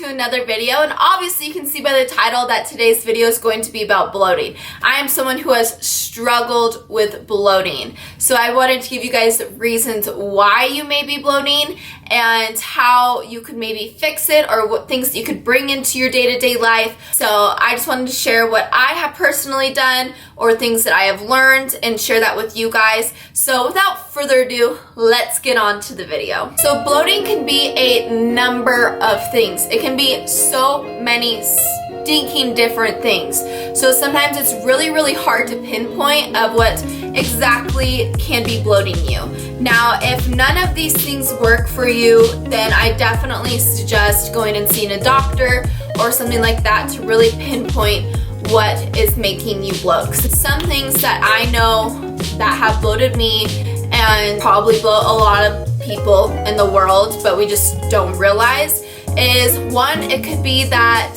another video, and obviously you can see by the title that today's video is going to be about bloating. I am someone who has struggled with bloating, so I wanted to give you guys reasons why you may be bloating and how you could maybe fix it, or what things you could bring into your day-to-day life. So I just wanted to share what I have personally done or things that I have learned and share that with you guys. So without further ado, let's get on to the video. So bloating can be a number of things. It can be so many stinking different things. So sometimes it's really hard to pinpoint of what exactly can be bloating you. Now, if none of these things work for you, then I definitely suggest going and seeing a doctor or something like that to really pinpoint what is making you bloat. Some things that I know that have bloated me and probably bloat a lot of people in the world, but we just don't realize, is one, it could be that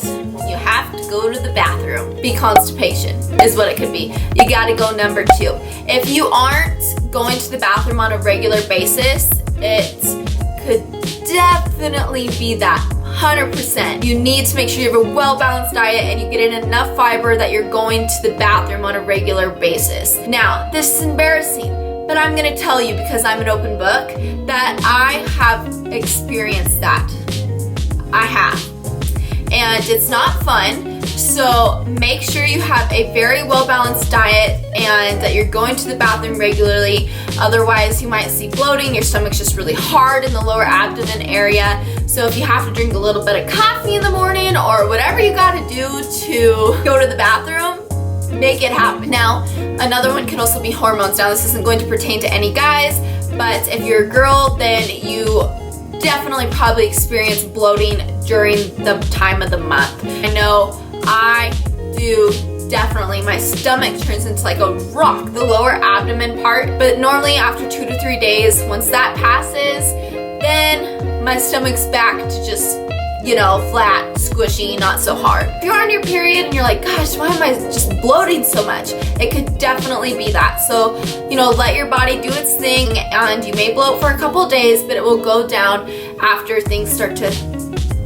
you have to go to the bathroom. Be constipation is what it could be. You gotta go number two. If you aren't going to the bathroom on a regular basis, it could definitely be that. 100%. You need to make sure you have a well-balanced diet and you get in enough fiber that you're going to the bathroom on a regular basis. Now, this is embarrassing, but I'm gonna tell you, because I'm an open book, that I have experienced that. I have. And it's not fun. So make sure you have a very well-balanced diet and that you're going to the bathroom regularly. Otherwise, you might see bloating. Your stomach's just really hard in the lower abdomen area. So if you have to drink a little bit of coffee in the morning or whatever you gotta do to go to the bathroom, make it happen. Now, another one can also be hormones. Now, this isn't going to pertain to any guys, but if you're a girl, then you definitely probably experience bloating during the time of the month. I know I do definitely. My stomach turns into like a rock, the lower abdomen part, but normally after 2 to 3 days, once that passes, then my stomach's back to just, you know, flat, squishy, not so hard. If you're on your period and you're like, gosh, why am I just bloating so much? It could definitely be that. So, you know, let your body do its thing, and you may bloat for a couple days, but it will go down after things start to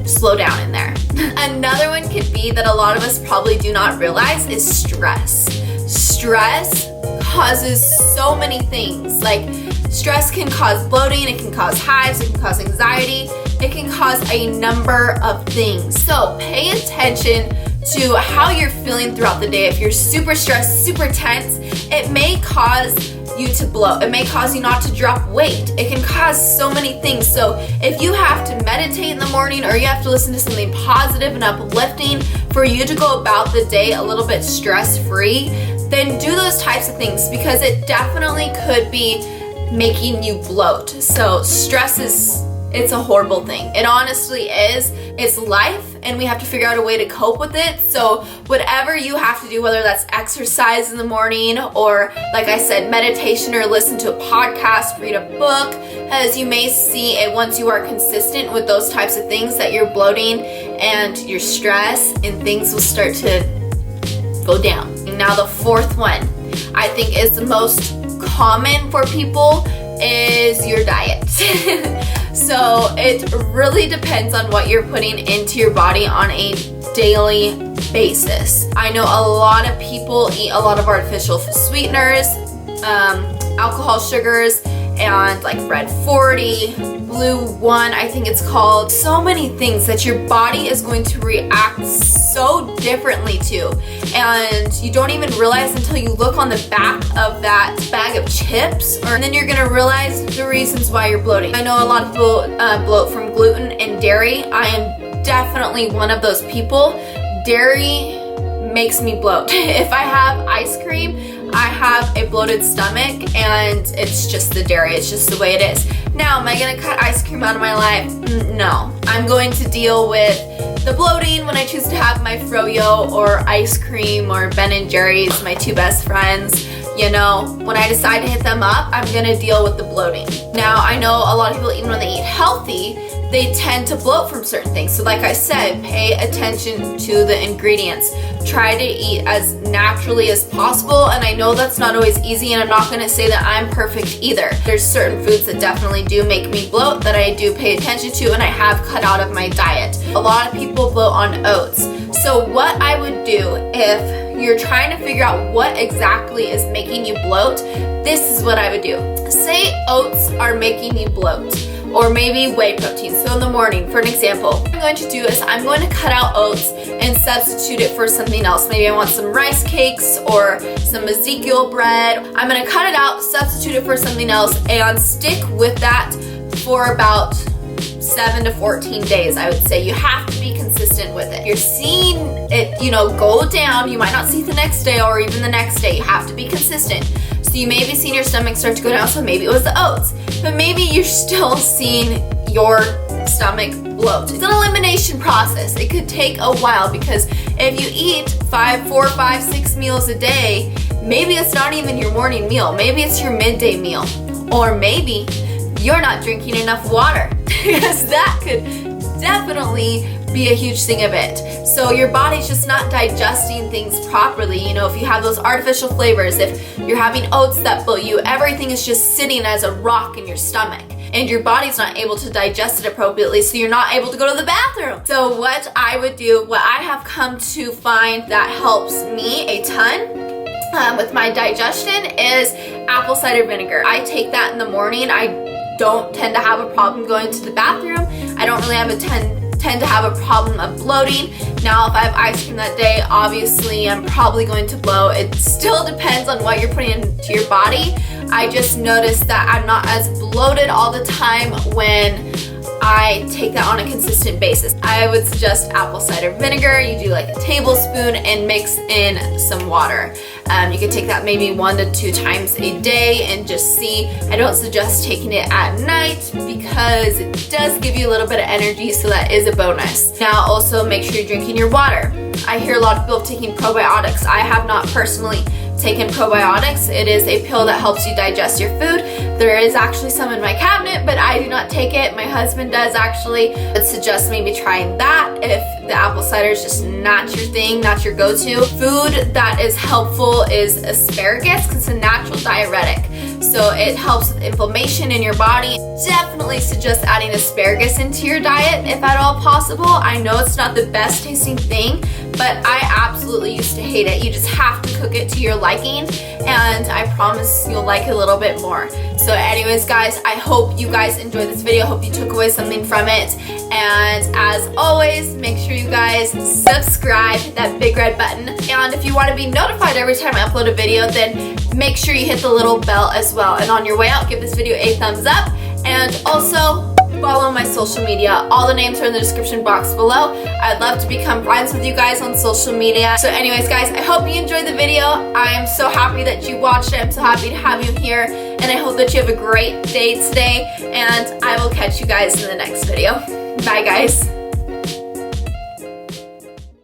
slow down in there. Another one could be that a lot of us probably do not realize is stress. Stress causes so many things. Like, stress can cause bloating, it can cause hives, it can cause anxiety, it can cause a number of things. So pay attention to how you're feeling throughout the day. If you're super stressed, super tense, it may cause you to bloat. It may cause you not to drop weight. It can cause so many things. So if you have to meditate in the morning, or you have to listen to something positive and uplifting for you to go about the day a little bit stress-free, then do those types of things, because it definitely could be making you bloat. So stress it's a horrible thing. It honestly is. It's life, and we have to figure out a way to cope with it. So whatever you have to do, whether that's exercise in the morning, or like I said, meditation, or listen to a podcast, read a book, as you may see it, once you are consistent with those types of things, that you're bloating and your stress and things will start to go down. Now the fourth one I think is the most common for people is your diet. So it really depends on what you're putting into your body on a daily basis. I know a lot of people eat a lot of artificial sweeteners, alcohol, sugars, and like Red 40, Blue 1, I think it's called. So many things that your body is going to react so differently to, and you don't even realize until you look on the back of that bag of chips, and then you're gonna realize the reasons why you're bloating. I know a lot of people bloat from gluten and dairy. I am definitely one of those people. Dairy makes me bloat. If I have ice cream, I have a bloated stomach, and it's just the dairy. It's just the way it is. Now, am I gonna cut ice cream out of my life? No. I'm going to deal with the bloating when I choose to have my froyo or ice cream or Ben & Jerry's, my two best friends. You know, when I decide to hit them up, I'm gonna deal with the bloating. Now, I know a lot of people, even when they eat healthy, they tend to bloat from certain things. So like I said, pay attention to the ingredients. Try to eat as naturally as possible, and I know that's not always easy, and I'm not going to say that I'm perfect either. There's certain foods that definitely do make me bloat that I do pay attention to, and I have cut out of my diet. A lot of people bloat on oats. So what I would do if you're trying to figure out what exactly is making you bloat, this is what I would do. Say oats are making you bloat, or maybe whey protein. So in the morning, for an example, what I'm going to do is I'm going to cut out oats and substitute it for something else. Maybe I want some rice cakes or some Ezekiel bread. I'm going to cut it out, substitute it for something else, and stick with that for about 7 to 14 days, I would say. You have to be consistent with it. You're seeing it, go down. You might not see it the next day or even the next day. You have to be consistent. So you may be seeing your stomach start to go down, so maybe it was the oats. But maybe you're still seeing your stomach bloat. It's an elimination process. It could take a while, because if you eat 4, 5, 6 meals a day, maybe it's not even your morning meal. Maybe it's your midday meal. Or maybe you're not drinking enough water, because that could definitely be a huge thing of it. So your body's just not digesting things properly. If you have those artificial flavors, if you're having oats that bloat you, everything is just sitting as a rock in your stomach, and your body's not able to digest it appropriately, so you're not able to go to the bathroom. So what I would do, what I have come to find that helps me a ton with my digestion, is apple cider vinegar. I take that in the morning. I don't tend to have a problem going to the bathroom. I don't really have tend to have a problem of bloating. Now, if I have ice cream that day, obviously I'm probably going to bloat. It still depends on what you're putting into your body. I just noticed that I'm not as bloated all the time when I take that on a consistent basis. I would suggest apple cider vinegar. You do like a tablespoon and mix in some water. You can take that maybe 1 to 2 times a day and just see. I don't suggest taking it at night because it does give you a little bit of energy, so that is a bonus. Now also make sure you're drinking your water. I hear a lot of people taking probiotics. I have not personally taken probiotics. It is a pill that helps you digest your food. There is actually some in my cabinet, but I do not take it. My husband does actually. I would suggest maybe trying that if the apple cider is just not your thing, not your go-to. Food that is helpful is asparagus, because it's a natural diuretic. So it helps with inflammation in your body. Definitely suggest adding asparagus into your diet if at all possible. I know it's not the best tasting thing, but I absolutely used to hate it. You just have to cook it to your liking, and I promise you'll like it a little bit more. So anyways, guys, I hope you guys enjoyed this video. I hope you took away something from it. And as always, make sure you guys subscribe, hit that big red button. And if you want to be notified every time I upload a video, then make sure you hit the little bell as well. And on your way out, give this video a thumbs up. And also, follow my social media. All the names are in the description box below. I'd love to become friends with you guys on social media. So anyways, guys, I hope you enjoyed the video. I am so happy that you watched it. I'm so happy to have you here. And I hope that you have a great day today. And I will catch you guys in the next video. Bye, guys.